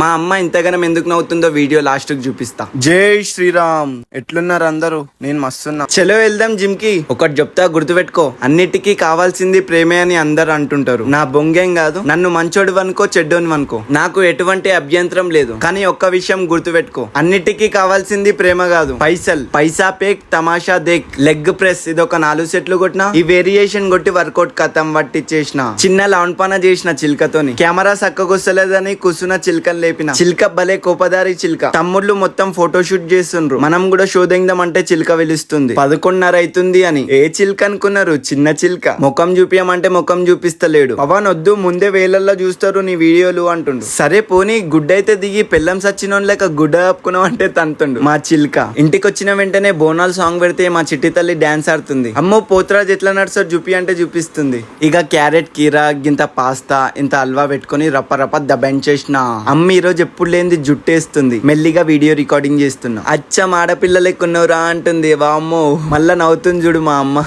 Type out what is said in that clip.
మా అమ్మ ఇంతగానం ఎందుకు నవ్వుతుందో వీడియో లాస్ట్ కి చూపిస్తా. జై శ్రీరామ్. ఎట్లున్నారు అందరూ? నేను మస్తున్నా. చలో వెళ్దాం జిమ్ కి. ఒకటి చెప్తా గుర్తుపెట్టుకో, అన్నిటికీ కావాల్సింది ప్రేమే అని అందరు అంటుంటారు. నా బొంగేం కాదు. నన్ను మంచోడు అనుకో చెడ్డోని అనుకో, నాకు ఎటువంటి అభ్యంతరం లేదు. కానీ ఒక్క విషయం గుర్తుపెట్టుకో, అన్నిటికీ కావాల్సింది ప్రేమ కాదు, పైసల్. పైసా పేక్ తమాషా దేక్. లెగ్ ప్రెస్ ఇది ఒక 4 సెట్లు కొట్టినా, ఈ వేరియేషన్ కొట్టి వర్కౌట్ కథం పట్టించేసిన. చిన్న లౌన్ పన చేసిన చిల్కతోని. కెమెరా సక్కగొస్తలేదని కుసున చిల్కలు లేపిన. చిల్క భలే కోపదారి చిల్క. తమ్ముళ్ళు మొత్తం ఫోటోషూట్ చేస్తుండ్రు. మనం కూడా షో దిందాం అంటే చిల్క వెలుస్తుంది. 11:30 అవుతుంది అని. ఏ చిల్క అనుకున్నారు? చిన్న చిల్క. ముఖం చూపియమంటే ముఖం చూపిస్తలేడు. పవన్ వద్దు, ముందే వేలల్లో చూస్తారు నీ వీడియోలు అంటుండు. సరే పోనీ, గుడ్ అయితే దిగి పెళ్ళం సచ్చినోన్ లేక గుడ్డ ఆపుకున్నావు అంటే తంతుండు మా చిల్క. ఇంటికి వచ్చిన వెంటనే బోనాల్ సాంగ్ పెడితే మా చిట్టి తల్లి డాన్స్ ఆడుతుంది. అమ్మో పోతురాజ్ ఎట్లా నడుస్తాడు చూపి అంటే చూపిస్తుంది. ఇక క్యారెట్ కీరా, గింత పాస్తా, ఇంత హల్వా పెట్టుకుని రప్ప రప్ప దబెంచేసిన. అమ్మ ఈరోజు ఎప్పుడు లేనిది జుట్టేస్తుంది. మెల్లిగా వీడియో రికార్డింగ్ చేస్తున్నా. అచ్చం ఆడపిల్ల లెక్కున్నవురా అంటుంది. వామ్మో, మళ్ళా నవ్వుతుంది చూడు మా అమ్మ.